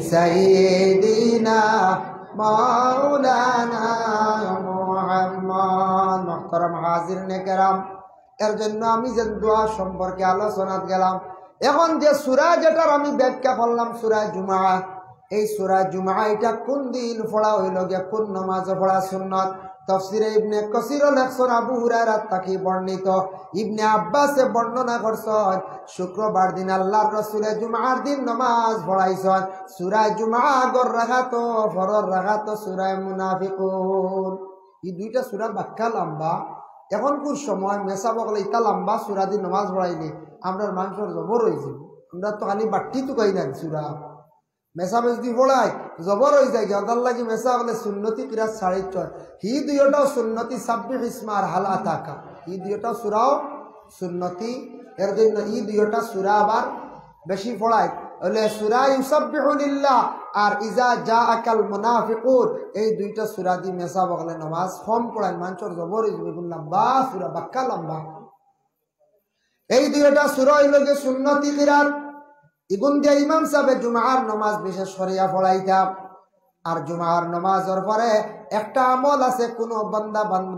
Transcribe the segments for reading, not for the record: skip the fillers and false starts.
সাইয়্যিদিনা মাওলানা মুহাম্মদ। মুহতারাম হাজিরিনে কেরাম, এর জন্য আমি যে দোয়া সম্পর্কে আলোচনাত গেলাম। এখন যে সূরা যেটার আমি ব্যাখ্যা করলাম সূরা জুমআ, এই সূরা জুমআ এটা কোন দিন পড়া হইল গিয়া, কোন নামাজে পড়া সুন্নাত? তাফসীরে ইবনে কাসীর লেখছেন আবু হুরায়রা তাকি বর্ণিত, ইবনে আব্বাসে বর্ণনা করছেন শুক্রবার দিন আল্লাহর রাসূল জুমআর দিন নামাজ পড়াইছেন। সূরা জুমআ আগর রাকাত ফরর রাকাত সূরা মুনাফিকুন। এই দুইটা সূরা ব্যাখ্যা লম্বা। এখন কোন সময় মেসা বকলে ইতা লম্বা সূরা দিন নামাজ পড়াইলে আমরা মানুষের জবর হয়ে যাব। আমরা তো খালি বাট্টি তো কই না সূরা মেসা বেজদি পড়াই জবর হয়ে যায়। গদার লাগি মেসা বলে সুন্নতি কিরাত 6.5 হি দুইটাও সুন্নতি সাব্বিহ ইসমার হালা তাকা, ই দুইটাও সূরাও সুন্নতি। এর জন্য ই দুইটা সূরা আবার বেশি পড়ায় হলে সূরা ইউসাব্বিহু লিল্লাহ আর ইজা জাআকাল মুনাফিকুন, এই দুইটা সূরা দি মেসা বকলে নামাজ কম পড়ায় মানুষের জবর হয়ে যাবে। লম্বা সূরা বাক্কা লম্বা। এই দুইটা সূরা হইল যে সুন্নতি কিরাত। ইগুন দিয়ে ইমাম সাহেব জুমার নামাজ বিশেষ করিয়া পড়াইতাম। আর জুমার নামাজের পরে একটা আমল আছে, কোনো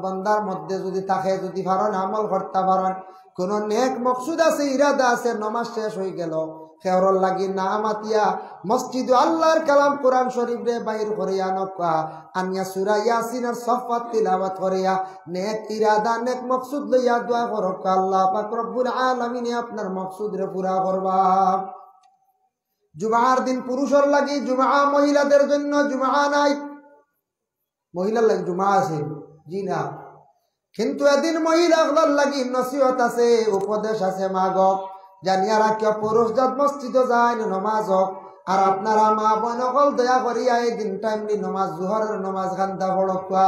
বান্দার মধ্যে যদি থাকে, যদি পারেন আমল করতে পারেন, কোন নেক মকসুদ আছে, ইরাদা আছে, নামাজ শেষ হয়ে গেল খেওরর লাগি না মাতিয়া মসজিদ আল্লাহর কালাম কোরআন শরীফ রে বাইর করিয়া নকা আনিয়া সূরা ইয়াসিনের সফাত তিলাওয়াত করিয়া নেক ইরাদা নেক মকসুদ লইয়া দোয়া করক, আল্লাহ পাক রব্বুল আলামিন আপনার মকসুদ রে পুরা করবা। জুমার দিন পুরুষের লাগি জুমা, মহিলাদের জন্য জুমা নাই। মহিলার লাগি জুমা আছে জি না, কিন্তু এদিন মহিলাগুলোর লাগি নসিহত আছে, উপদেশ আছে। মাগ জানিয়া রাখিয়া পুরুষ জাত মসজিদে যায় নমাজ হোক, আর আপনারা মা বোন সকল দয়া করিয়া এই দিন টাইমলি নমাজ জোহরের নমাজ খান্তা পড়কা।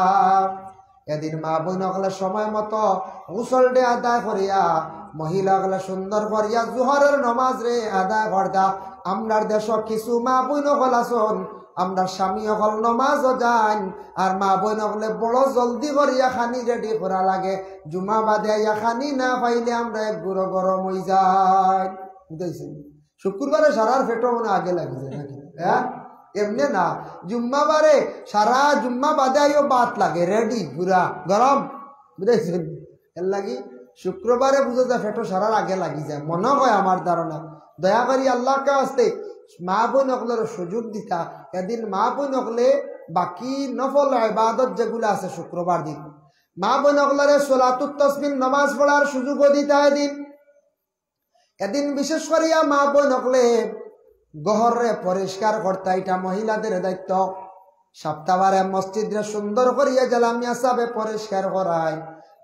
এদিন মা বোন সকলে সময় মতো গোসল ডে আদায় করিয়া মহিলাগুলা সুন্দর করিয়া জোহরের নমাজ রে আদায় করতা। আমরার দেশ কিছু মা বোন সকল আসন, আমরা স্বামী সকল নমাজও যান, আর মা বোন সকলে বড় জলদি করিয়া খানি রেডি করা লাগে। জুমা বাদে খানি না পাইলে আমরা এক গুঁড়ো গরম হয়ে যাই। বুঝাইছেন? শুক্রবারে সারার পেটো মনে আগে লাগে যায় নাকি? হ্যাঁ, এমনি না, জুম্মাবারে সারা জুম্মা বাদে আইও বাত লাগে রেডি পুরা গরম। বুঝাইছেন? এর লাগি শুক্রবারে বুঝে যায় পেটো সারার আগে লাগি যায় মনে হয় আমার ধারণা। দয়া করি আল্লাহকে আসতে মা বোন সকলের সুযোগ দিতা। এদিন মা বোন সকলে বাকি নফল ইবাদত যেগুলো আছে শুক্রবার দিন মা বোন সকলের সলাতুত তাসবিহ নামাজ পড়ার সুযোগও দিতা। এদিন বিশেষ করিয়া মা বোন সকলে গহরে পরিষ্কার করতা, এটা মহিলাদের দায়িত্ব। সপ্তাহবারে মসজিদে সুন্দর করিয়া জালামিয়া সাহেবে পরিষ্কার করায়।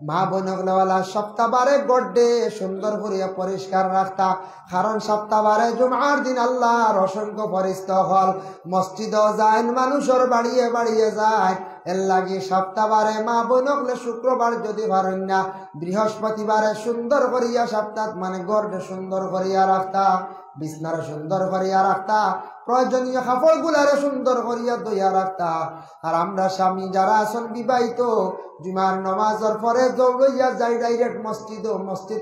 মা বোন সকলেওয়ালা সপ্তাহবারে গড্ডে সুন্দর করিয়া পরিষ্কার রাখতা, কারণ সপ্তাহবারে জুমার দিন আল্লাহর অসংখ্য ফেরেশতা হল মসজিদও যায়, মানুষের বাড়িয়ে বাড়িয়ে যায়। এর লাগি সপ্তাহবারে মা বোন সকলে শুক্রবার যদি পারেন না, বৃহস্পতিবারে সুন্দর করিয়া সপ্তাহ মানে গড্ডে সুন্দর করিয়া রাখতা, বিছনারে সুন্দর করিয়া রাখতা, প্রয়োজনীয় কাপড় গুলারে সুন্দর করিয়া দইয়া রাখতা। আর আমরা স্বামী যারা আছেন বিবাহিত, জুমার নামাজের পরে দৌড়াইয়া যাই ডাইরেক্ট মসজিদ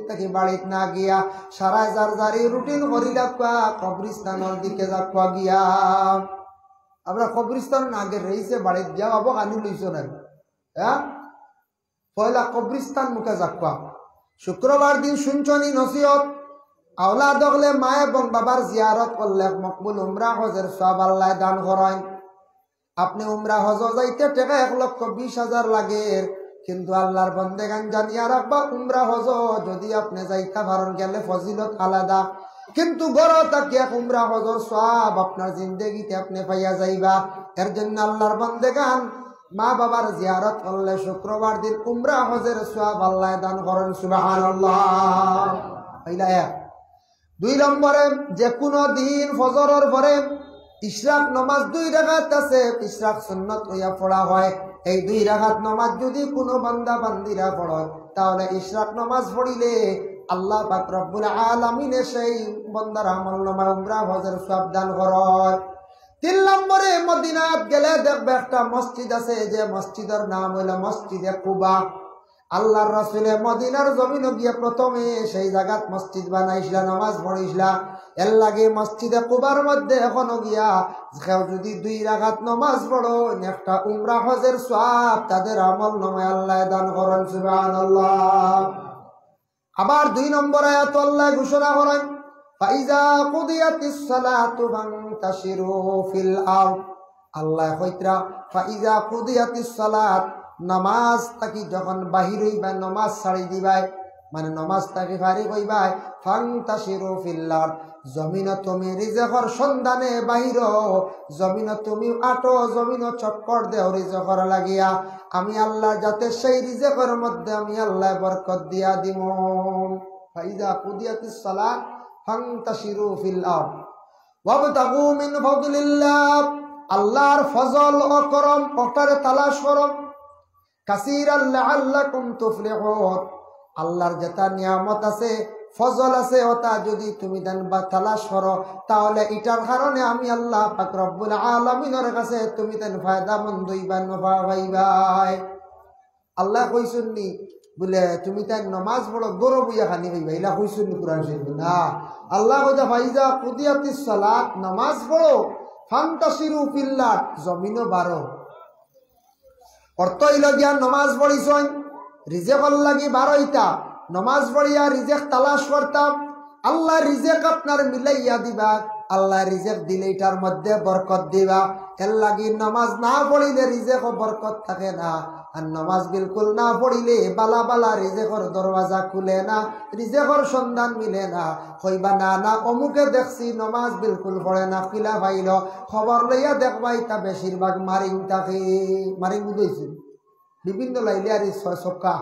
থেকে বাড়িতে না গিয়া সারা জারি রুটিন করি রাখা কবরস্থানের দিকে যাওয়া গিয়া। আমরা কবরস্থান আগে রয়েছে বাড়িতে যাও আবো আনি লইছ না, হ্যাঁ, পয়লা কবরস্থান মুখে যাওয়া। শুক্রবার দিন শুনছনি নসিহত, আওলাদ হলে মা এবং বাবার জিয়ারত করলে মকবুল উমরা হজের সওয়াব আল্লাহ দান করেন। আপনি উমরা হজ যাইতে টাকা 1,20,000 লাগে, কিন্তু আল্লাহর বন্দেগান জানিয়া রাখবা উমরা হজ যদি আপনি যাইতে পারেন গেলে ফজিলত আলাদা, কিন্তু গড় তাকিয়া উমরা হজর সওয়াব আপনার জিন্দেগিতে আপনি পাইয়া যাইবা। এর জন্য আল্লাহর বন্দেগান মা বাবার জিয়ারত করলে শুক্রবার দিন উমরা হজের সওয়াব আল্লাহ দান করেন। সুবহানাল্লাহ। এইলা এক। 2 নম্বরে যে কোনো দিন ফজরের পরে ইশরাক নামাজ 2 রাকাত আছে, ইশরাক সুন্নাত হইয়া পড়া হয়। এই 2 রাকাত নামাজ যদি কোনো বান্দা বান্দিরা পড়ে, তাহলে ইশরাক নামাজ পড়িলে আল্লাহ পাক রব্বুল আলামিন সেই বান্দার আমলনামা উমরা হজের সওয়াব দান করেন। 3 নম্বরে মদিনাত গেলে দেখবে একটা মসজিদ আছে, যে মসজিদের নাম হলো মসজিদে কুবা। আল্লাহর রাসূলে মদিনার জমিন গিয়ে প্রথমে সেই জায়গাত মসজিদ বানাইছিলা, নামাজ পড়িছিলা। এর লাগে মসজিদে কুবার মধ্যে এখনো গিয়া কেউ যদি 2 রাকাত নামাজ পড়ো, একটা উমরা হজের সওয়াব তাদের আমল নামায় আল্লাহ দান করেন। সুবহানাল্লাহ। আবার 2 নম্বর আয়াত আল্লাহ ঘোষণা করেন, ফাইজা কুদিয়াতিস সালাতু ফান্তাশিরু ফিল আরদ। আল্লাহ কইতরা ফাইজা কুদিয়াতিস সালাত, নামাজ তাকি যখন বাহির হইবা, নামাজ ছাড়ি দিবাই, মানে নামাজ তাকি ফারি কইবাই, ফান্তাশিরু ফিল আরদ, জমিন তুমি রিজেকর সন্ধানে বাহির, জমিন তুমি আটো, জমিন চক্কর দেও রিজেকর লাগিয়া। আমি আল্লাহ যাতে সেই রিজেকর মধ্যে আমি আল্লাহ বরকত দিয়া দিব। ফাইজা কুদিয়াতিস সালাত ফান্তাশিরু ফিল আরদ ওয়াবতাগু মিন ফাদলিল্লাহ, আল্লাহর ফজল ও করম ওটারে তালাশ করো। কাসীরান লাআল্লাকুম তুফলিহুন, আল্লাহর যেটা নিয়ামত আছে, ফজল আছে, ওটা যদি তুমি দেন বা তালাশ করো, তাহলে এটার কারণে আমি আল্লাহ পাক রব্বুল আলামিনের কাছে তুমি দেন ফায়দামন্দ হইবা, নফা পাইবাই। আল্লাহ কইছুননি বলে তুমি তাই নামাজ পড়ো গৌরব হইয়া খানি হইবা, এলা কইছুননি কুরআন শরীফ না। আল্লাহ কইতা ফাইজা কুদিয়াতিস সালাত, নামাজ পড়ো, ফান্তাশিরু ফিল আরদ, জমিনও বারো। অর্থ হইল গিয়া নামাজ পড়িছই রিজেকর লাগি বারোইতা, নামাজ পড়িয়া রিজেক তালাশ করতাম, আল্লাহ রিজেক আপনার মিলাইয়া দিবা। আল্লাহ রিজেক দিলে এটার মধ্যে বরকত দিবা। এর লাগি নামাজ না পড়িলে রিজেক বরকত থাকে না, আর নামাজ বিলকুল না পড়িলে বালা বালা রিজেকর দরওয়াজা খুলে না, রিজেকর সন্ধান মিলে না। কইবা না না অমুকে দেখছি নামাজ বিলকুল পড়ে না, কিলা পাইল, খবর লইয়া দেখবাই তা বেশিরভাগ মারিং থাকে। মারিং বুঝেছি বিভিন্ন লাইলে আর 6 ছক্কা,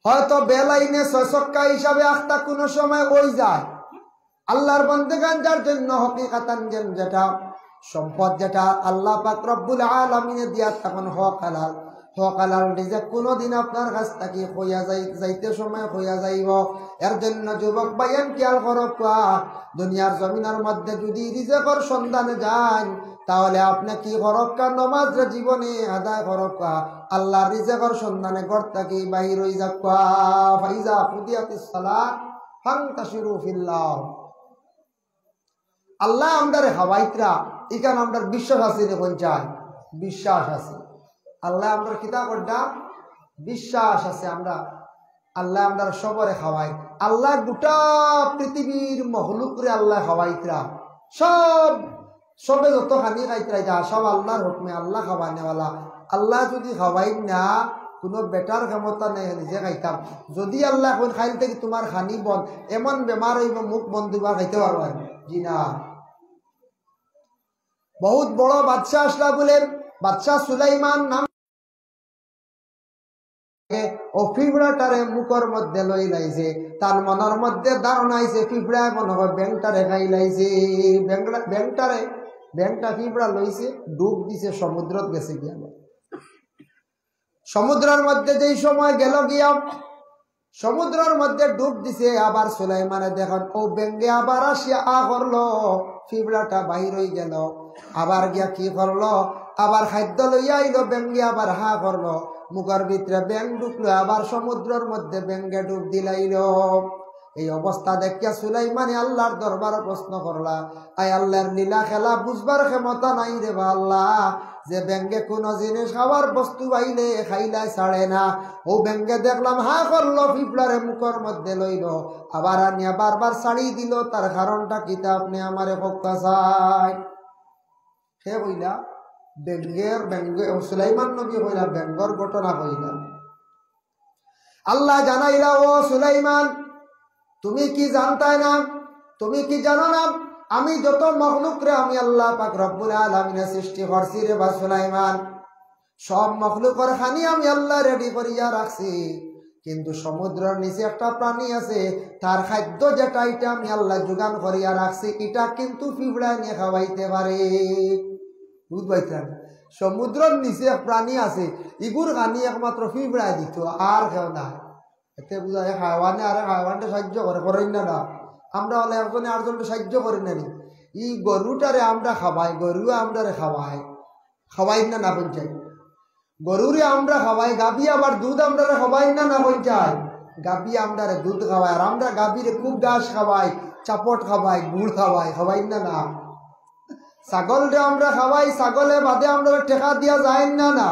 হয়তো বেলাইনে 6 ছক্কা হিসাবে আখতা কোনো সময় ওই যায়। আল্লাহর বান্দাগান যার জন্য হকিকাতান যেটা সম্পদ, যেটা আল্লাহ পাক রব্বুল আলামিনে দিয়া তখন হক হালাল রিজেক কোনোদিন আপনার কাছ থেকে হইয়া যাইতে সময় হইয়া যাইব। এর জন্য যুবক ভাইয়ান খেয়াল করো, দুনিয়ার জমিনের মধ্যে যদি রিজেকর সন্ধানে যান, তাহলে আপনি কি করক্কা, নামাজ জীবনে আদায় করক্কা, আল্লাহ রিজেকর সন্ধানে ঘর থেকে বাহির হই যাক্কা। ফাইজা কুদিয়াতিস সালাত ফান্তাশিরু ফিল আরদ। আল্লাহ আমদারে হাওয়াইতরা ইকান আমদার বিশ্বাস আছে রে পঞ্চায়, বিশ্বাস আছে আল্লাহ আমদার কিতাব করডা বিশ্বাস আছে। আমরা আল্লাহ আমদার সবরে খাওয়াই, আল্লাহ গোটা পৃথিবীর মখলুকরে আল্লাহ খাওয়াইতরা, সবে যত খানি খাইতরাই যা সব আল্লাহর হুকমে, আল্লাহ খাওয়ানেওয়ালা। আল্লাহ যদি খাওয়াই না, কোনো বেটার ক্ষমতা নেই নিজে খাইতাম। যদি আল্লাহ এখন খাইল থেকে তোমার খানি বন্ধ, এমন বেমার হইব মুখ বন্ধ দিবা, খাইতে পারবা জি না। বহুত বড় বাদশাহ আসলা বলে, বাদশাহ সুলাইমান নাম, ও পিঁপড়াটারে মুখের মধ্যে লই লাইছে, তার মনের মধ্যে ধারণা আইছে পিঁপড়া এখন ব্যাংটারে খাই লাইছে। ব্যাংটা পিঁপড়া লইছে, ডুব দিছে, সমুদ্রত গেছে গিয়া। সমুদ্রের মধ্যে যেই সময় গেল গিয়া, সমুদ্রের মধ্যে ডুব দিছে, আবার সুলাইমানে দেখেন ও ব্যাঙ্গে আবার আসিয়া করলো, পিঁপড়াটা বাহির হয়ে গেল। আবার গিয়া কি করলো, আবার খাদ্য লইয়া আইলো, ব্যাঙ্গে আবার করলো, মুখের ভিতরে ব্যাং ঢুকলো, আবার সমুদ্রের মধ্যে ব্যাঙ্গে ডুব দিলাইল। এই অবস্থা দেখিয়া সুলাইমানে আল্লাহর দরবারে প্রশ্ন করলা, আই আল্লাহর লীলা খেলা বুঝবার ক্ষমতা নাই রে বা আল্লাহ, যে ব্যাঙ্গে কোনো জিনিস খাওয়ার বস্তু আইলে খাইলাই ছাড়ে না। ও ব্যাঙ্গে দেখলাম করলো, পিঁপড়ারে মুখের মধ্যে লইল, আবার আনিয়া বারবার ছাড়ি দিল, তার কারণটা কিতা আপনি আমারে পক্কা চাই। সে কইলা ব্যাঙ্গে সুলাইমান নবী কইলা ব্যাঙ্গর ঘটনা কইলা। আল্লাহ জানাইলা, ও সুলাইমান তুমি কি জানতাই না, তুমি কি জানো না, আমি যত মখলুক রে আমি আল্লাহ পাক রব্বুল আলামিনের সৃষ্টি করছি রে বা সুলাইমান, সব মখলুকের খানি আমি আল্লাহ রেডি করিয়া রাখছি, কিন্তু সমুদ্রের নিচে একটা প্রাণী আছে, তার খাদ্য যেটা এটা আমি আল্লাহ যোগান করিয়া রাখছি, এটা কিন্তু পিঁপড়া নিয়ে খাওয়াইতে পারে। বুঝবাইতেন, সমুদ্রের নিচে এক প্রাণী আছে, ইগুর খানি একমাত্র পিঁপড়ায় দিত, আর কেউ না। এতে বুঝা হাইওয়ানে আর হাইওয়ানটা সাহায্য করেন না, আমরা হলে একজনে আরেকজনকে সাহায্য করি না। ই গরুটারে আমরা খাওয়াই, গরু আমরারে খাওয়াই না না পঞ্চায়েত। গরুরে আমরা খাওয়াই, গাভী আবার দুধ আমরা খাওয়াই না, না হয়ে যায় গাভী আমরা দুধ খাওয়াই, আর আমরা গাভীরে খুব ঘাস খাওয়াই, চাপট খাওয়াই, গুড় খাওয়াই, খাওয়াই না না। ছাগলরে আমরা খাওয়াই, ছাগলে বাদে আমরা টেকা দিয়া যায় না না।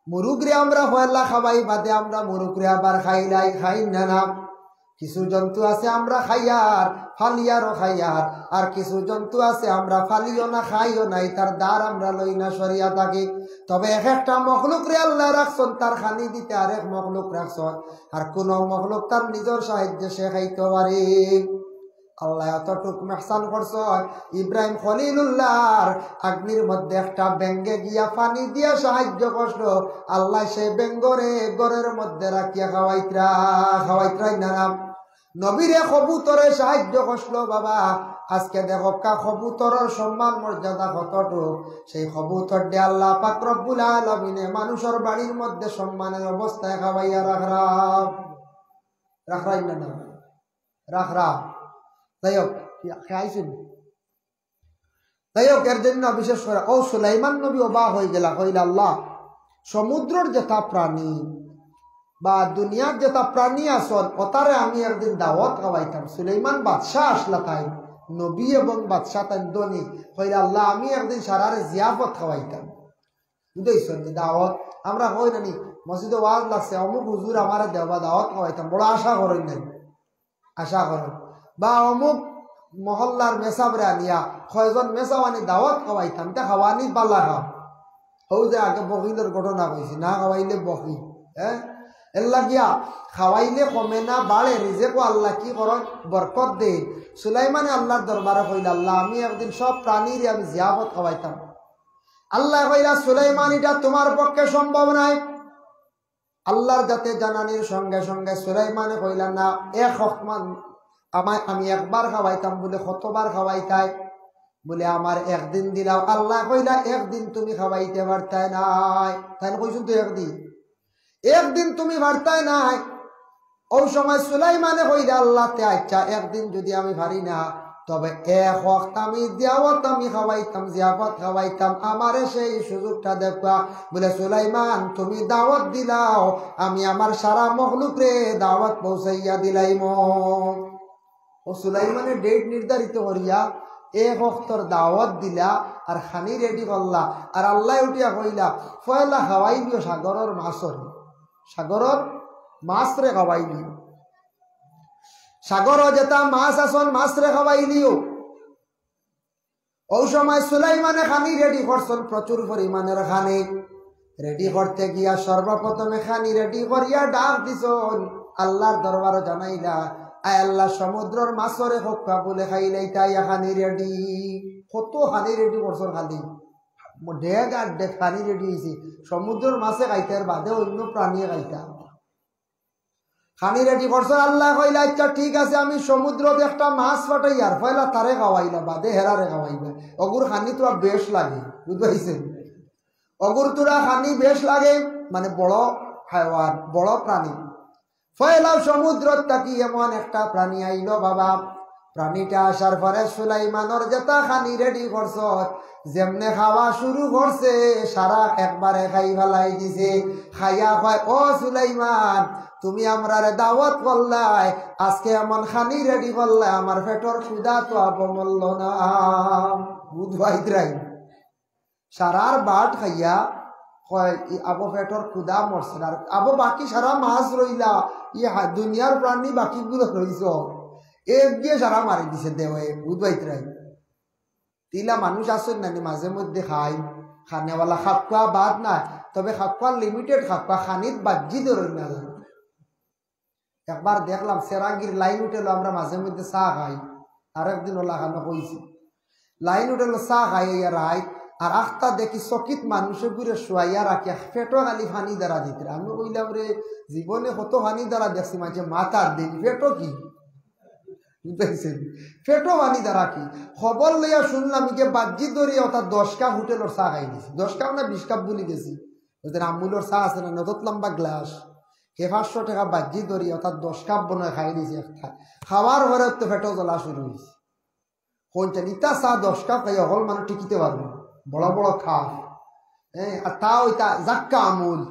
মুরুগরে আমরা হয়লা খাওয়াই, বাদে আমরা মুরুগরে আবার খাইলাই, খাই না না। কিছু জন্তু আছে আমরা খাইয়ার ফালিয়ারও খাইয়ার, আর কিছু জন্তু আছে আমরা ফালিও না খাইও নাই, তার দ্বার আমরা লই না সরিয়া থাকি। তবে এক একটা মখলুক রে আল্লাহ রাখছেন তার খানি দিতে, আরেক মখলুক রাখছেন, আর কোন মখলুক তার নিজের সাহায্যে সে খাইতে পারে। আল্লাহ এতটুক মেহসান করছে, ইব্রাহিম খলিলুল্লাহর আগ্নির মধ্যে একটা ব্যাঙ্গে গিয়া পানি দিয়া সাহায্য করল, আল্লাহ সেই ব্যাঙ্গরে ঘরের মধ্যে রাখিয়া খাওয়াইত্রাই না। নবীরে কবুতরে সাহায্য করল। বাবা আজকে দেখো কবুতরের সম্মান মর্যাদা কতটুক, সেই কবুতর দিয়ে আল্লাহ পাক রব্বুল আলামিনে মানুষের বাড়ির মধ্যে সম্মানের অবস্থায় খাওয়াইয়া রাখরাই না রাখরা। যাই হোক খাইছেন, যাই হোক এর জন্য বিশেষ করে ও সুলাইমান নবী অবাক হয়ে গেলা, কইলা আল্লাহ সমুদ্রের যেটা প্রাণী বা দুনিয়ার যেটা প্রাণী আসন ওতারে আমি একদিন দাওয়াত খাওয়াইতাম। সুলাইমান বাদশাহ আসলা তাই নবী এবং বাদশাহ তাই দনি, কইলা আল্লাহ আমি একদিন সারারে জিয়াফত খাওয়াইতাম। বুঝেছেন দাওয়াত আমরা হই নানি মসজিদে ওয়াজ লাগছে, অমুক হুজুর আমার দেওয়া দাওয়াত খাওয়াইতাম, বড় আশা করেন নাই, আশা করেন। বা অমুক মহল্লার মেসাবরে আনিয়া কয়জন মেসাও আনি দাওয়াত খাওয়াইতাম, তা খাওয়ানি পাল্লা খাও হৌ যে আগে বকিলের ঘটনা কইছি, না খাওয়াইলে বকি। হ্যাঁ এল্লা গিয়া খাওয়াইলে কমে না বাড়ে, রিজেকও আল্লাহ কি করেন বরকত দে। সুলাইমানে আল্লাহর দরবারে কইলা আল্লাহ আমি একদিন সব প্রাণীর আমি জিয়াফত খাওয়াইতাম। আল্লাহ কইলা সুলাইমান এটা তোমার পক্ষে সম্ভব নাই। আল্লাহর যাতে জানানির সঙ্গে সঙ্গে সুলাইমানে কইলা না এক হকমান আমি একবার খাওয়াইতাম, বলে কতবার খাওয়াইতাই, বলে আমার একদিন দিলাও। আল্লাহ কইলা একদিন তুমি খাওয়াইতে পারতাই নাই, তাই না কইছুন তো একদিন তুমি পারতাই নাই। ওই সময় সুলাইমানে কইলা আল্লাহ তে আচ্ছা একদিন যদি আমি পারি না, তবে এক ওয়াক্ত আমি দাওয়াত আমি খাওয়াইতাম, জিয়াফত খাওয়াইতাম, আমারে সেই সুযোগটা দেখা। বলে সুলাইমান তুমি দাওয়াত দিলাও, আমি আমার সারা মখলুকরে দাওয়াত পৌঁছাইয়া দিলাইম। ও সুলাইমানে ডেট নির্ধারিত করিয়া এক ওয়াক্তর দাওয়াত দিলা আর খানি রেডি করলা, আর আল্লাহ উঠিয়া কইলা পয়লা খাওয়াইলিও সাগরের মাছর, সাগরের মাছ রে খাওয়াইলিও, সাগর যেটা মাছ আসন মাছ রে খাওয়াইলিও। ওই সময় সুলাইমানে খানি রেডি করছেন, প্রচুর পরিমাণের খানি রেডি করতে গিয়া সর্বপ্রথমে খানি রেডি করিয়া ডাক দিছন আল্লাহর দরবারে জানাইলা, আয় আল্লাহ সমুদ্রের মাছরে হকা বলে খাইলাই তাই খানি রেডি। কত খানি রেডি করছন, খালি ডেক আর ডেক খানি রেডি হয়েছে। সমুদ্রের মাছে খাইতে আর বাদে অন্য প্রাণী খাইতা খানি রেডি করছন। আল্লাহ কইলা আচ্ছা ঠিক আছে আমি সমুদ্রতে একটা মাছ ফাটাই আর পয়লা তারে খাওয়াইলা, বাদে হেরারে খাওয়াইবা। অগুর খানি তোরা বেশ লাগে, বুঝতে পারছেন? অগুর তোরা খানি বেশ লাগে, মানে বড় হাইওয়ান বড় প্রাণী। পয়লা সমুদ্রত থাকি এমন একটা প্রাণী আইল বাবা। প্রাণীটা আসার পরে সুলাইমানের যেটা খানি রেডি করছ, যেমনে খাওয়া শুরু করছে সারা একবারে খাই ফেলাই দিছে। খাইয়া কয় ও সুলাইমান তুমি আমরারে দাওয়াত করলাই, আজকে এমন খানি রেডি করলাই আমার পেটর ক্ষুধা তো আপমল্ল না। বুধবাইদ্রাই সারার বাট খাইয়া কয় আবো পেটর ক্ষুধা মরছে, আর আবো বাকি সারা মাছ রইলা দুনিয়ার প্রাণী বাকিগুলো রইছ এক গিয়ে সারা মারি দিছে দেওয়ে। বুধবাইদ্রাই তিলা মানুষ আসেন নানি মাঝে মধ্যে খাই, খানেওয়ালা খাপ খোয়া বাদ নাই, তবে খাপ খোয়া লিমিটেড খাপ খোয়া, খানিত বাজি ধরে না। একবার দেখলাম সেরাগির লাইন উঠেলো, আমরা মাঝে মধ্যে চা খাই, আর একদিন ওলা খানো কইছি লাইন উঠেলো চা খাই রাই, আর আখটা দেখি চকিত মানুষের ঘুরে শোয়াইয়া রাখিয়া পেটো খালি ফানি দ্বারা দিতে। আমি কইলাম রে জীবনে কত ফানি দ্বারা দেখছি মাঝে মাথার দিন পেটো কি বুঝতেছেন, পেটো ফানি দ্বারা কি খবর লইয়া শুনলাম যে বাজি ধরিয়া অর্থাৎ 10 কাপ হোটেলের চা খাই দিছি, 10 কাপ না 20 কাপ বলি গেছি। ওদের আমুলের চা আছে না নদত লম্বা গ্লাস, 500 টাকা বাজি ধরি অর্থাৎ 10 কাপ বনে খাই দিছি। খাওয়ার ঘরে তো পেটো জ্বলা শুরু হয়েছে। কোনটা ইতা চা 10 কাপ খাই হল মানে টিকিতে পারবো, বড় বড় খাপ হ্যাঁ, আর তাও এটা জাক্কা আমুল,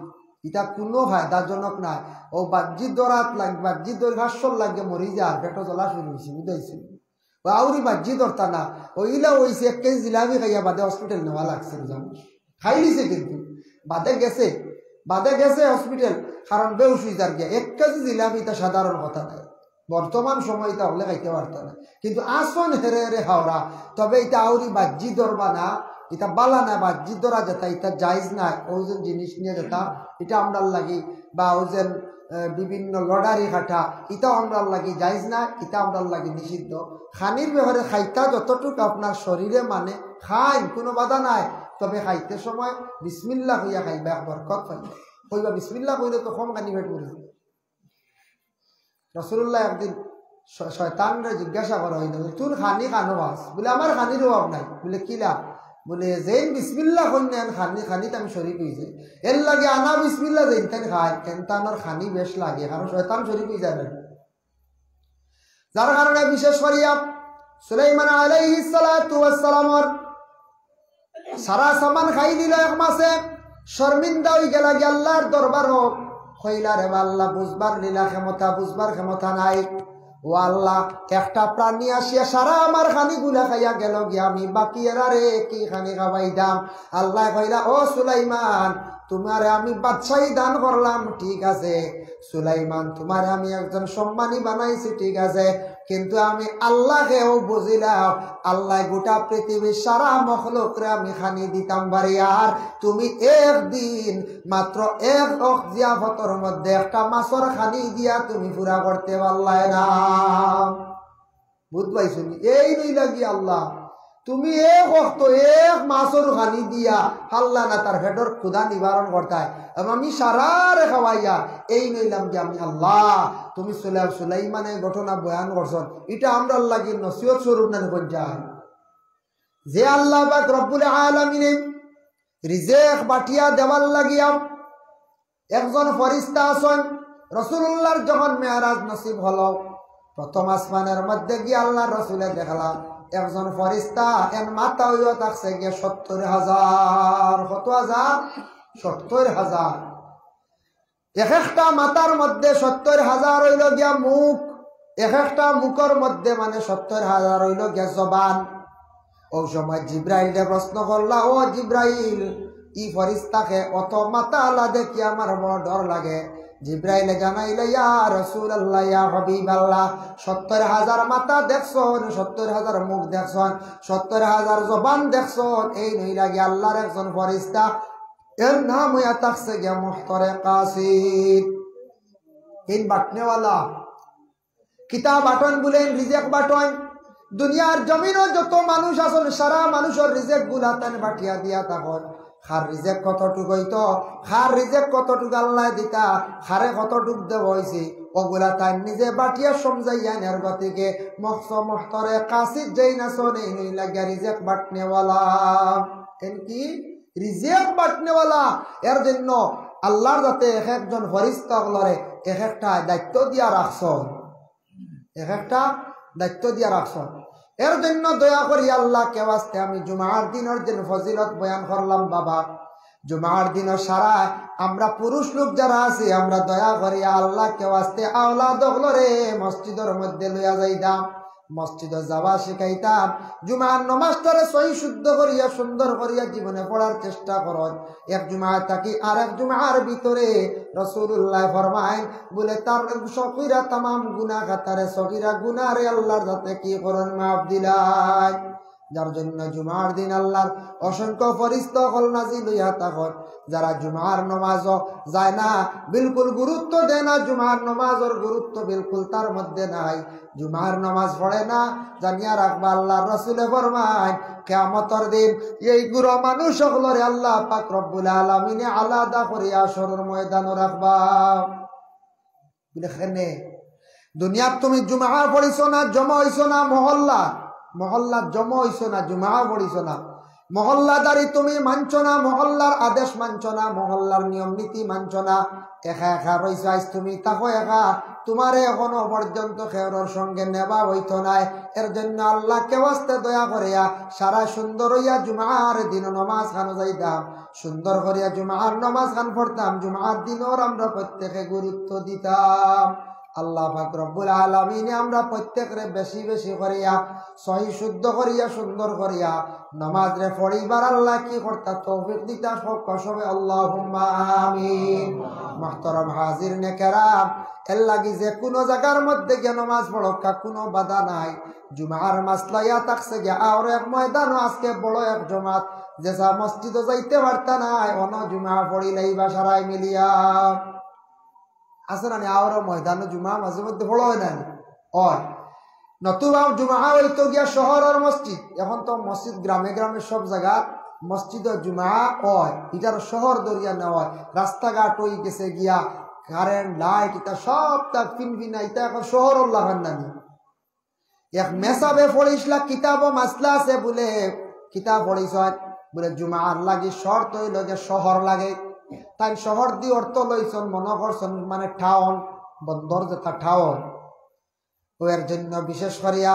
এটা কোনো ফায়দাজনক নাই। ও বাহ্যিক দরাত লাগ, বাহ্যিক দর ঘাসর লাগে মরি যায়, পেটো জ্বলা শুরু হয়েছে, বুঝাইছে ও আউরি বাহ্যিক দরতা না। ওইলা হয়েছে 1 কেজি জিলাপি খাইয়া বাদে হসপিটাল নেওয়া লাগছে, খাই নিছে কিন্তু বাদে গেছে হসপিটাল, কারণ বেউস হয়ে যার গিয়া 1 কেজি জিলাপি তা সাধারণ কথা নাই, বর্তমান সময় এটা হলে খাইতে পারত না, কিন্তু আসন হেরে হেরে হাওড়া। তবে এটা আউরি বাহ্যিক দরবা না, এটা বালা না, বাহ্যিক দরা যেটা এটা জায়জ নাই। ওজন জিনিস নিয়ে যেটা এটা আমরার লাগি, বা ওজন বিভিন্ন লড়ারি খাটা এটাও আমরার লাগি জায়জ না, এটা আমরার লাগি নিষিদ্ধ। খানির ব্যাপারে খাইতা যতটুকু আপনার শরীরে মানে খাইন, কোনো বাধা নাই। তবে খাইতে সময় বিসমিল্লাহ হইয়া খাইবা, বরকত পাইবা। কইবা বিসমিল্লাহ কইলে তো কম খানি পেট পড়ে। রাসূলুল্লাহ একদিন শয়তানরে জিজ্ঞাসা করা হইল, তোর খানি খানো বাস? বলে আমার খানির অভাব নাই। বলে কিলা? বলে যেন বিসমিল্লাহ কইনেন খানি খানিতে আমি শরীক হয়েছে, এর লাগে আনা বিসমিল্লাহ যেন তেন খায়, কিন্তু আমার খানি বেশ লাগে, কারণ শয়তান শরীক হয়ে যাবে। যার কারণে বিশেষ করিয়া সুলাইমান আলাইহিস সালাতু ওয়াস সালামর সারা সামান খাই দিল এক মাসে, শর্মিন্দা হয়ে গেল আল্লাহর দরবার। কইলা রে আল্লাহ, বুঝবার লীলা ক্ষমতা, বুঝবার ক্ষমতা নাই। ও আল্লাহ, একটা প্রাণী আসিয়া সারা আমার খানি গুলা খাইয়া গেল গিয়া, আমি বাকি এরা রে কি খানি খাওয়াই দাম? আল্লাহ কইলা, ও সুলাইমান, তোমারে আমি বাদশাহী দান করলাম, ঠিক আছে সুলাইমান, তোমারে আমি একজন সম্মানী বানাইছি, ঠিক আছে, কিন্তু আমি আল্লাহকেও বুঝিলাম, আল্লাহ গোটা পৃথিবীর সারা মখলুকরে আমি খানি দিতাম পারি, আর তুমি একদিন মাত্র 1 জিয়াফতর মধ্যে একটা মাছর খানি দিয়া তুমি পুরা করতে পারলাই না। বুঝবাই শুনি এই নই লাগি আল্লাহ, তুমি এক মাছর খানি দিয়া হাল্লা না তার ভেটর ক্ষুধা নিবারণ করতায়, আমি সারা রে খাওয়াইয়া এই নইলাম যে আমি আল্লাহ। তুমি সুলাইমানের ঘটনা বয়ান করছ, এটা আমরা লাগি নসিহত স্বরূপ না যায় যে আল্লাহ পাক রব্বুল আলামিনে রিজেক বাটিয়া দেওয়ার লাগিয়া একজন ফরিস্তা আছেন। রাসূলুল্লাহর যখন মেরাজ নসিব হলো, প্রথম আসমানের মধ্যে গিয়ে আল্লাহ রাসূলে দেখলাম একজন ফরিস্তা, এর মাথা হইয়া থাকছে গিয়ে 70,000। কত হাজার? 70,000। এক একটা মাথার মধ্যে 70,000 হইল গিয়া মুখ, এক একটা মুখের মধ্যে মানে 70,000 হইল গিয়া জবান। ওই সময় জিব্রাইলে প্রশ্ন করলা, ও জিব্রাইল, ই ফরিস্তাকে অত মাথা আলা দেখি আমার বড় ডর লাগে। জিব্রাইলে জানাইলে, ইয়া রাসূলুল্লাহ, ইয়া হাবিবাল্লাহ, 70,000 মাথা দেখছন, 70,000 মুখ দেখছন, 70,000 জবান দেখছন, এই নই লাগে আল্লাহর একজন ফরিস্তা, এর নাম হইয়া থাকছে গিয়া মুহতরে কাসিদ। তিন বাটনেওয়ালা কিতাব বাটন বলেন, রিজেক বাটন। দুনিয়ার জমিনও যত মানুষ আসল, সারা মানুষের রিজেক গুলা তেন বাটিয়া দিয়া তখন খার রিজেক কতটুক হইতো, খার রিজেক কতটুক আল্লাহ দিতা, খারে কতটুক দেব হয়েছে, ওগুলা তাই নিজে বাটিয়া সমঝাইয়া নের গতিকে মুহতরে কাসিদ যেই নাচন, এই নই লাগিয়া রিজেক বাটনেওয়ালা। এন কি রিজেক বাটনেওয়ালা? এর জন্য আল্লাহর যাতে এক একজন ফরিস্তা গুলারে এক একটা দায়িত্ব দিয়া রাখছন, এক একটা দায়িত্ব দিয়া রাখছন। এর জন্য দয়া করি আল্লাহ কে ওয়াস্তে আমি জুমার দিনের দিন ফজিলত বয়ান করলাম। বাবা, জুমার দিন সারা আমরা পুরুষ লোক যারা আছি, আমরা দয়া করি আল্লাহ কে ওয়াস্তে আওলাদ গুলোরে মসজিদের মধ্যে লইয়া যাইতাম, মসজিদে যাওয়া শিখাইতাম, জুমার নমাজটারে সহি শুদ্ধ করিয়া সুন্দর করিয়া জীবনে পড়ার চেষ্টা করত। এক জুমা থাকি আর এক জুমার ভিতরে রাসূলুল্লাহ ফরমায়, বলে তার সগীরা তামাম গুনাহ খাতারে সগীরা গুনাহরে আল্লাহর যাতে কি করেন মাফ দিলাই। যার জন্য জুমার দিন আল্লাহর অসংখ্য ফরিস্তা হল নাজিল হইয়া থাকত। যারা জুমার নমাজ যায় না, বিলকুল গুরুত্ব দেয় না, জুমার নমাজের গুরুত্ব বিলকুল তার মধ্যে নাই, জুমার নামাজ পড়ে না, জানিয়া রাখবা আল্লাহর রাসূলে ফরমায় কিয়ামতের দিন এই গুরু মানুষ সকলরে আল্লাহ পাক রব্বুল আলামিনে আলাদা করিয়া হাশরের ময়দানে রাখবা। দেখেনে দুনিয়াত তুমি জুমা পড়িছো না, জমা হইছো না, মহল্লা জমা হইছো না, জুমা পড়িছো না, মহল্লাদারি তুমি মানছো না, মহল্লার আদেশ মানছো না, মহল্লার নিয়ম নীতি মানছো না, একা একা রইছো। আজ তুমি তাকো একা তোমারে এখনো পর্যন্ত খেয়রর সঙ্গে নেবা হইতো নাই। এর জন্য আল্লাহকে ওয়াস্তে দয়া করিয়া সারা সুন্দর হইয়া জুমার দিন নমাজ খানো যাইতাম, সুন্দর করিয়া জুমার নমাজ খান পড়তাম, জুমার দিনও আমরা প্রত্যেকে গুরুত্ব দিতাম। আল্লাহ পাক রব্বুল আলামিন আমরা প্রত্যেকরে বেশি বেশি করিয়া সহি শুদ্ধ করিয়া সুন্দর করিয়া নামাজ রে পড়িবার আল্লাহ কি করতা তৌফিক দিতা সবে আল্লাহুম্মা আমিন। মুহতারাম হাজিরিনে কেরাম, এর লাগি যে কোনো জায়গার মধ্যে গিয়ে নামাজ পড়া কোনো বাধা নাই। জুমার মাসলাইয়া থাকছে গিয়া আর এক ময়দানও আজকে বড় এক জমাত যেসা মসজিদও যাইতে পারতা নাই, অন জুমা পড়িলেই বা সারাই মিলিয়া আছে না আরো ময়দান জুমা মাঝে মধ্যে বড় হয় না হয় নতুবা জুমা হইতো গিয়া শহরের মসজিদ। এখন তো মসজিদ গ্রামে গ্রামে সব জায়গা মসজিদ জুমা হয়, এটার শহর দরিয়া নেওয়া হয়। রাস্তাঘাট হয়ে গেছে গিয়া কারেন্ট লাইট এটা সব তার ফিনফিনা, এটা এখন শহর লাগান নানি। এক মেসাবে পড়িসলা কিতাব মাসলা আছে বলে কিতাব পড়িস বলে জুমার লাগে শর্ত হইল যে শহর লাগে, তাই শহর দিয়ে অর্থ লইছন মনে করছেন মানে টাউন বন্দর যেটা টাউন। ওর জন্য বিশেষ করিয়া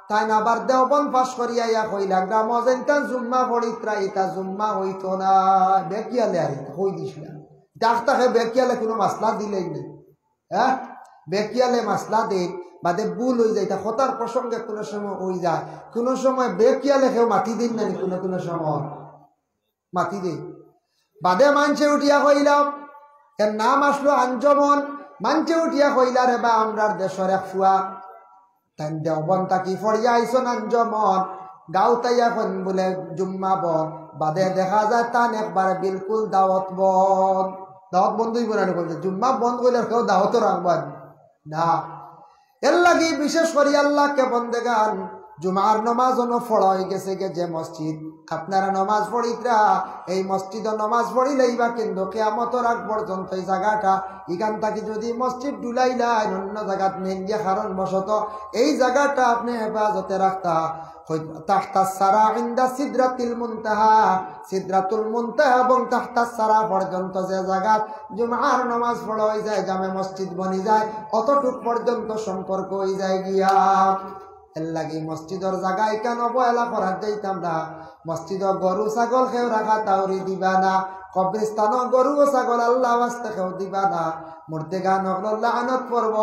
তাই না আবার দেওবন পাশ করিয়া ইয়া কইলা গ্রাম যেনটা জুম্মা পড়িত্রা এটা জুম্মা হইতো না বেকিয়ালে আর কই দিছিলাম ডাক্তারে বেকিয়ালে কোনো মাসলা দিলেই নেই। হ্যাঁ বেকিয়ালে মাসলা দিন বাদে ভুল হয়ে যায়, তা হতার প্রসঙ্গে কোনো সময় হয়ে যায়, কোনো সময় বেকিয়ালে কেউ মাটি দিন নানি, কোনো কোনো সময় মাটি দিন বাদে মানছে উঠিয়া কইলাম এর নাম আসলো আঞ্জমন, মানছে উঠিয়া কইলা রে বা আমরার দেশের এক ফুয়া তাই দেওবন তাকি ফরিয়া আইসন আঞ্জমন গাও তাই এখন বলে জুম্মা বন বাদে দেখা যায় তান একবারে বিলকুল দাওয়াত বন্ধ। দাওয়াত বন্ধই বলে বলছে জুম্মা বন্ধ করলে কেউ দাওয়াতও রাখবেন না। এর লাগি বিশেষ করি আল্লাহকে বন্দেগান জুমার নমাজ পড়া হয়ে গেছে গে যে মসজিদ আপনারা নমাজ পড়িতরা এই মসজিদ নমাজ পড়িলেই বা কিন্তু কিয়ামতের আগ পর্যন্ত এই জায়গাটা এখান থেকে যদি মসজিদ ডুলাইলাই অন্য জায়গাত নেন গিয়ে কারণ বশত এই জায়গাটা আপনি হেফাজতে রাখতা তাহতাস সারা ইনদা সিদরাতিল মুনতাহা, সিদরাতুল মুনতাহা এবং তাহতাস সারা পর্যন্ত যে জায়গাত জুমার নামাজ পড়া হয়ে যায় জামে মসজিদ বনি যায় অতটুক পর্যন্ত সম্পর্ক হয়ে যায় গিয়া। এর লাগি মসজিদের জায়গায় কেন অবহেলা করার যাইতাম না। মসজিদর গরু ছাগল খেও রাখা তাওরি দিবা না, কবরিস্তান গরু ও ছাগল আল্লাহ ওয়াস্তে খেও দিবা না, মুর্দেগান লানত পড়ব।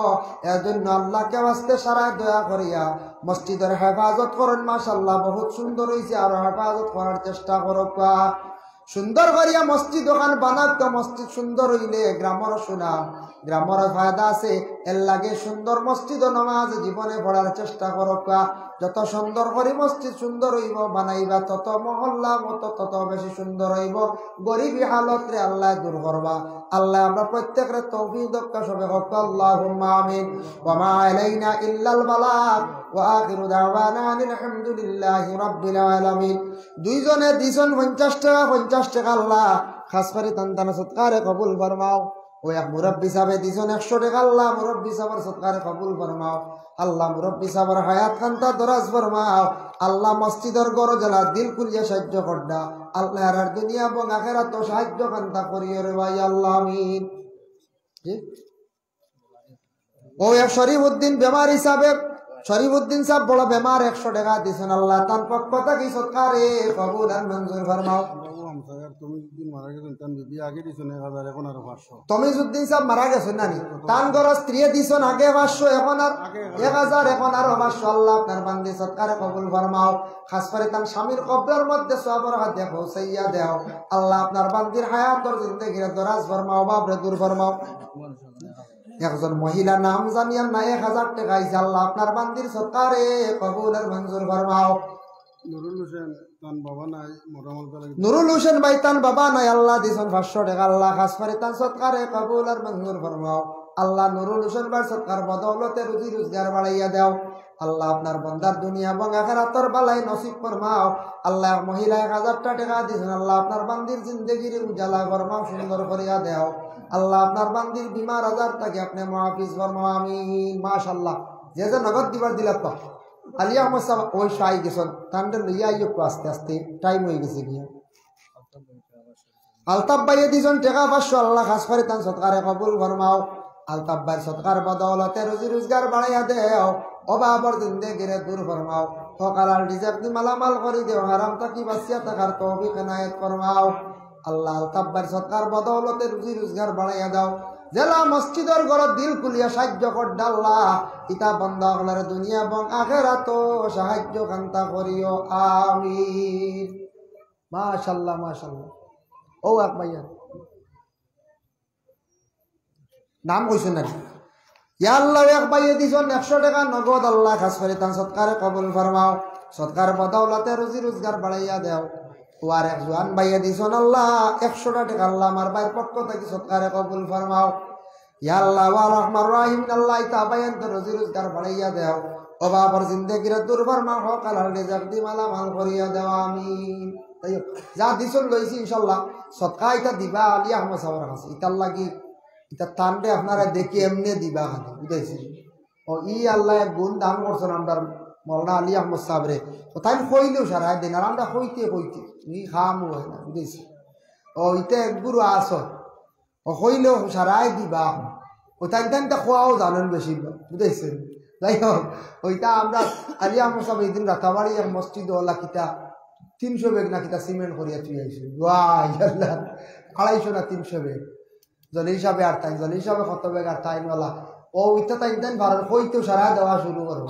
এর জন্য আল্লাহকে ওয়াস্তে সারা দয়া করিয়া মসজিদের হেফাজত করেন। মাশাআল্লাহ বহুত সুন্দর হয়েছে, আরো হেফাজত করার চেষ্টা করব। সুন্দর করিয়া মসজিদ ওখান বানাত, মসজিদ সুন্দর হইলে গ্রামের সুনাম, গ্রামের ফায়দা আছে। এর লাগে সুন্দর মসজিদ ও নামাজ জীবনে পড়ার চেষ্টা করব। যত সুন্দর করে মসজিদ সুন্দর হইব বানাইবা তত মহল্লা মতো তত বেশি সুন্দর হইব। গরিবী হালত রে আল্লাহ দূর করবা। আল্লাহ আমরা প্রত্যেকের তৌফিক দক্কা সবে হোক আল্লাহুম্মা আমিন। ওয়া মা আলাইনা ইল্লাল বালাগ ওয়া আখিরু দাওয়ানা আলহামদুলিল্লাহি রাব্বিল আলামিন। দুইজনে দিছেন 50 টাকা 50 টাকা আল্লাহ খাস করে তান সৎকারে কবুল ফরমাও। ও এক মুরব্বী সাহেব দিছেন 100 টাকা আল্লাহ মুরব্বী সাহেবের সৎকারে কবুল ফরমাও। আল্লাহ মুরব্বী সাহেবের হায়াত খান্তা দরাজ ফরমাও। আল্লাহ মসজিদের গরজলা দিল খুলিয়া সাহায্য করডা আল্লাহ আর দুনিয়া এবং আখিরাত সাহায্য খান্তা করিও রে ভাই আল্লাহ আমিন। ও এক শরীফউদ্দিন বেমার হিসাবে শরীফউদ্দিন সাহেব বড় বেমার 100 টাকা দিছেন আল্লাহ তার পক্ষ থেকে সৎকারে কবুল আর মঞ্জুর ফরমাও। তমিজউদ্দিন সাহেব মারা গেছেন নানি তান গর স্ত্রী দিছেন আগে 500 এখন আর 1000 এখন আরো 500 আল্লাহ আপনার বান্দি সৎকারে কবুল ফরমাও। খাস করে তার স্বামীর কবরের মধ্যে সওয়াবের হাত দিয়ে পৌঁছাইয়া দাও আল্লাহ আপনার বান্দির হায়াতের জিন্দেগির দরাজ ফরমাও বাবরে দূর ফরমাও। একজন মহিলা নাম জানিয়ান না 1000 টাকা আইছে আল্লাহ আপনার বান্দির সৎকারে কবুল আর মঞ্জুর ফরমাও। নুরুল হোসেন ভাই তান বাবা নাই আল্লাহ দিছেন 500 টাকা আল্লাহ খাস করে তান সৎকারে কবুল আর মঞ্জুর ফরমাও। আল্লাহ নুরুল হোসেন ভাই সৎকার বদৌলতে রুজি রোজগার বাড়াইয়া দাও আল্লাহ আপনার বান্দার দুনিয়া এবং আখিরাতের বালাই নসিব ফরমাও। আল্লাহ মহিলা 1000 টাকা দিছেন আল্লাহ আপনার বান্দির জিন্দেগির উজালা ফরমাও সুন্দর করিয়া দাও আল্লাহ আপনার বান্দির বিমার আজার থেকে আপনি মুআফিজ ফরমাও আমিন। মাশাআল্লাহ যে যে নগদ দিবার দিলা তো আলিয়া আহমদ সাহেব ওই শাই গেছেন তান্ডে লইয়া আইও আস্তে আস্তে টাইম হয়ে গেছে গিয়া। আলতাফ ভাইয়ে দিছেন টাকা 500 আল্লাহ খাস করে তান সৎকারে কবুল ফরমাও। আলতাব্বার সৎকার বদৌলতে রুজি রোজগার বাড়াইয়া দেও, অভাবর জিন্দেগিরে দূর ফরমাও, হকালাল রিজেক দি মালামাল করি দেও, হারাম থাকি বাঁচিয়া থাকার তৌফিক এনায়েত ফরমাও। আল্লাহ আলতাব্বার সৎকার বদৌলতে রুজি রোজগার বাড়াইয়া দাও। জেলা মসজিদের ঘরত দিল খুলিয়া সাহায্য কর আল্লাহ, ইতা বন্ধ হলার দুনিয়া এবং আখিরাত সাহায্য কান্তা করিও, আমিন। মাশাআল্লাহ মাশাআল্লাহ। ও এক ভাইয়া নাম কইছেন না? ইয়া আল্লাহ এক ভাইয়ে দিছেন 100 টাকা নগদ, আল্লাহ খাস করে তান সৎকার কবুল ফরমাও, সৎকার বদৌলতে রুজি রোজগার বাড়াইয়া দাও। ও আর এক জওয়ান ভাইয়ে দিছেন আল্লাহ 100 টাকা, আল্লাহ আমার ভাইয়ের পক্ষ থেকে সৎকারে কবুল ফরমাও। ইয়া আল্লাহ ওয়া রহমান রহিম, আল্লাহ ইতা ভাইয়ের রুজি রোজগার বাড়াইয়া দাও, অভাবর জিন্দেগির দূর ফরমাও, হকাল রিজক দি মালামাল করিয়া দাও, আমিন। তাই যা দিছেন লইছি ইনশাআল্লাহ সদকা ইতা দিবা আলী আহমদ সাহেবের কাছে, ইতার লাগি ইতা টানতে আপনারা দেখি এমনি দিবা খালি, বুঝাইছি? ও ই আল্লাহ গুণ দান করছেন আমরা মৌলানা আলী আহমদ সাহেবরে, ও তাই কইলেও সারাই দিন, আর আমরা কইতে ই খামও হয় না, বুঝেছি? ও ইতে এক গুরু আস, ও কইলেও সারাই দিবা, ও তাই তাইটা খোয়াও জানেন বেশি, বুঝেছেন? যাই হোক, ওইটা আমরা আলী আহমদ সাহেব এই দিন রাতাবাড়ি এক মসজিদ ওলা কিতা 300 বেগ না কিতা সিমেন্ট করিয়া তুই আইসি, 250 না 300 বেগ জলি হিসাবে, আর তাই জলি হিসাবে কত বেগ আর তাইনওয়ালা, ও ইটা তাই দেন ভারত হইতেও সারা দেওয়া শুরু করবো।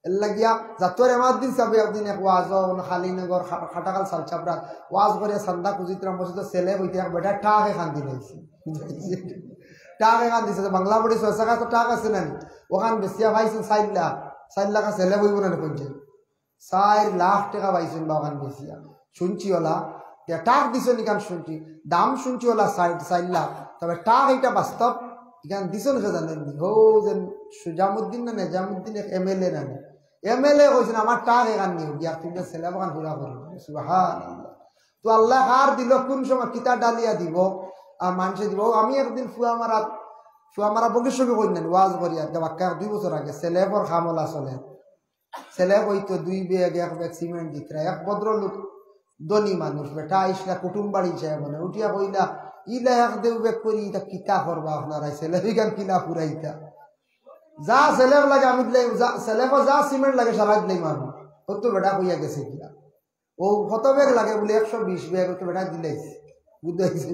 এর লাগিয়া যাতর এমার দিন চাবে একদিন এক ওয়াজ খালিনগর খাটাকাল সালচাপড়া ওয়াজ করিয়া সান্দা কুজিতরাম বসে ছেলে বইতে এক বেটা টাকে খান্দি লাইছি, টাকে খান দিছে বাংলা পড়ি 6 টাকা তো টাক আছে না, ওখান বেশিয়া পাইছেন 4 লাখ ছেলে বইব না পঞ্চায়েত 4 লাখ টাকা পাইছেন বা ওখান বেশিয়া শুনছি ওলা টাক দিছে নিকান শুনছি, দাম শুনছি ওলা 4 লাখ, তবে টাক এটা বাস্তব এখানে দিছেন কে জানেন? হো যেন সুজামুদ্দিন না নেজামুদ্দিন MLA না MLA কইছেন আমার টাক এখান নিয়ে গিয়া তুমি ছেলে বাগান ঘুরা করো, সুবহানাল্লাহ। তো আল্লাহ হার দিল কোন সময় কিতা ডালিয়া দিব আর মানুষে দিব। আমি একদিন ফুয়ামারা বগির কই নেন ওয়াজ করিয়া বাক্কা 2 বছর আগে ছেলে পর খামলা চলে, ছেলে কইতো 2 বেগ 1 বেগ সিমেন্ট দিতরা, এক ভদ্রলোক ধনী মানুষ বেটা আইসলা কুটুম বাড়ি যায় মানে উঠিয়া কইলা ইলা এক দেউ বেগ করি এটা কিতা করবা আপনারা ছেলে বিজ্ঞান কিলা পুরাইতা, যা ছেলে লাগে আমি দিলাই, ছেলে যা সিমেন্ট লাগে সারা দিলাই মারবো, কত বেটা কইয়া গেছে কিনা ও কত বেগ লাগে বলে 120 বেগ তো বেটা দিলাইছে, বুঝাইছে?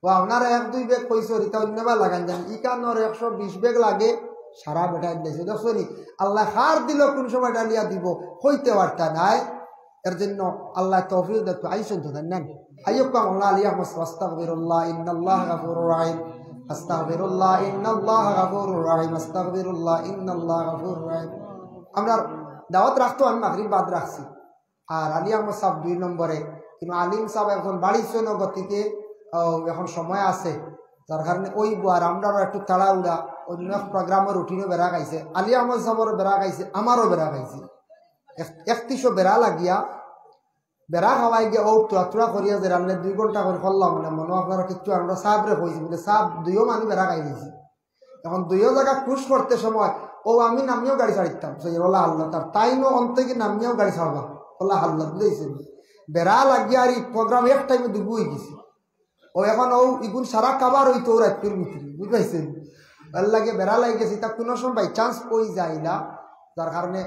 ও আপনারা 1-2 বেগ কইছো রিতা অন্যবা লাগান জান ইকানোর 120 বেগ লাগে সারা বেটা দিলাইছে। দেখছনি আল্লাহ হার দিল কোন সময় ডালিয়া দিব হইতে পারতা নাই, এর জন্য আল্লাহ তৌফিক দাও। আইসুন তো জানেন আইয়ুকা মাওলানা আলী আহমদ আস্তাগফিরুল্লাহ ইন্নাল্লাহ গাফুরুর রহিম, আস্তাগফিরুল্লাহ ইন্নাল্লাহ গাফুরুর রহিম, আস্তাগফিরুল্লাহ ইন্নাল্লাহ গাফুরুর রহিম। আমরা দাওয়াত রাখতো, আমি মাগরিব বাদ রাখছি, আর আলী আহমদ সাহেব 2 নম্বরে, কিন্তু আলিম সাহেব এখন বাড়িছে গতিকে এখন সময় আছে, যার কারণে ওই আর আমরাও একটু তাড়াহুড়া অন্য প্রোগ্রামের রুটিনও বেড়া গাইছে, আলী আহমদ সাহেবেরও বেড়া গাইছে, আমারও বেড়া গাইছে, 3100 বেড়া লাগিয়া বেড়া খাওয়াই গিয়ে ও তোরা করিয়া যে রান্নে 2 ঘন্টা করে করলাম মানে মনে আপনারা কিছু আমরা সাবরে কইছি বলে সাব 2ও মানুষ বেড়া খাই দিয়েছি, এখন 2ও জায়গা ক্রুশ করতে সময় ও আমি নামিয়েও গাড়ি ছাড়িতাম ওলা আল্লাহ তার তাইনও অন্তকে নামিয়েও গাড়ি ছাড়বা ওলা আল্লাহ বুঝেছি, বেড়া লাগিয়া আর এই প্রোগ্রাম এক টাইমে ডুবু হয়ে গেছি, ও এখন ও ইগুন সারা কাবার ওই তো রাত্রির ভিতরে বুঝাইছেন, ভাল লাগে বেড়া লাগে গেছি, তা কোনো সময় বাই চান্স ওই যায় না, যার কারণে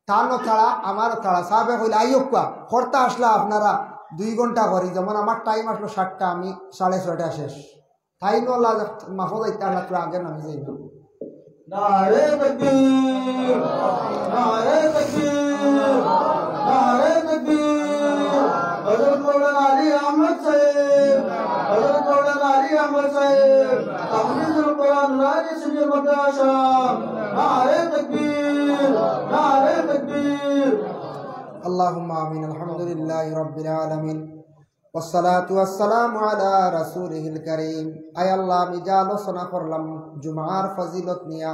তারও ছাড়া আমারও ছাড়া সাহেবে কইলে আইয়ুকা খরতা আসলা আপনারা 2 ঘন্টা করি, যেমন আমার টাইম আসলো 7টা, আমি 6:30 শেষ, তাই নলা মাফো যাইতে আল্লাহ তোরা আগে নামি যাইব। নারে তাকবীর নারে তাকবীর নারে তাকবীর, হযরত মাওলানা আলী আহমদ সাহেব, হযরত মাওলানা আলী আহমদ সাহেব তাফসীরুল কোরআন রাজি সুজুর মাদ্রাসা, নারে তাকবীর নারে তাকবীর। আল্লাহুম্মা আমিন। আলহামদুলিল্লাহি রাব্বিল আলামিন ওয়াসসালাতু ওয়াসসালামু আলা রাসূলিল কারীম। আয় আল্লাহ, আমি যা আলোচনা করলাম জুমার ফজিলত নিয়া,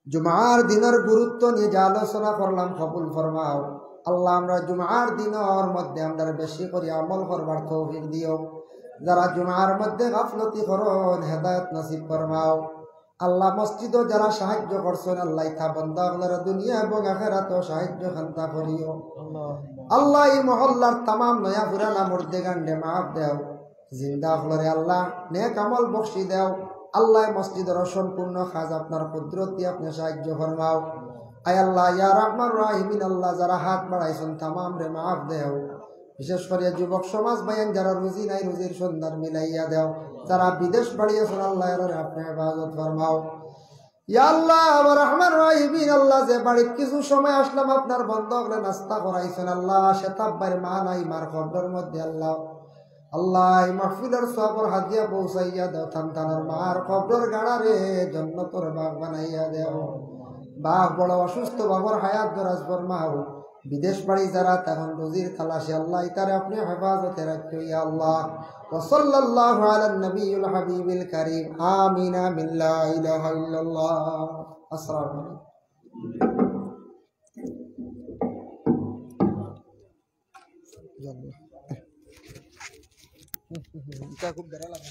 জুমার দিনের গুরুত্ব নিয়ে যা আলোচনা করলাম কবুল ফরমাও আল্লাহ। আমরা জুমার দিনের মধ্যে আমরা বেশি করে আমল করবার তৌফিক দিও, যারা জুমার মধ্যে গাফলতি করন হেদায়েত নসিব ফরমাও আল্লাহ। মসজিদও যারা সাহায্য করছেন আল্লাহ তা বান্দা আপনারা দুনিয়া এবং আখিরাতেও সাহায্য খান্তা করিও আল্লাহ। এই মহল্লার তামাম নয়া পুরানা মুর্দে গান্ডে মাফ দেও, জিন্দা হলরে আল্লাহ নেক আমল বখশি দেও আল্লাহ মসজিদের সম্পূর্ণ কাজ আপনার কুদরত দিয়ে আপনি সাহায্য ফরমাও। আয় আল্লাহ ইয়া রহমান রাহিমিন, আল্লাহ যারা হাত বাড়াইছেন তামাম রে মাফ দেও। বিশেষ করে যুবক সমাজ ভাইয়ান যারা রুজি নাই রুজির সন্ধান মিলাইয়া দেও। যারা বিদেশ বাড়িয়েছেন আল্লাহ আপনি হেফাজত ফরমাও। ইয়া আল্লাহ রহমান রাহিমিন, আল্লাহ যে বাড়ির কিছু সময় আসলাম আপনার বন্ধ হলে নাস্তা করাইছেন আল্লাহ, সেতাব্বার মা নাই মার কবরের মধ্যে আল্লাহ আল্লাহ মাহফিলের সবর হাদিয়া পৌঁছাইয়া দেও। সন্তানের মার কবরের গাড়ারে জন্নতর বাগ বানাইয়া দেও। বাপ বড় অসুস্থ, বাবার হায়াত দরাজ ফরমাও। বিদেশ বাড়ি যারা তখন রুজির তালাশে আল্লাহ তারে আপনি হেফাজতে রাখিও ইয়া আল্লাহ। ওয়া সাল্লাল্লাহু আলান নবিয়্যিল হাবিবিল কারীম। আমিন আমিন লা ইলাহা ইল্লাল্লাহ। আসসালামু আলাইকুম। এটা খুব বেড়া লাগে।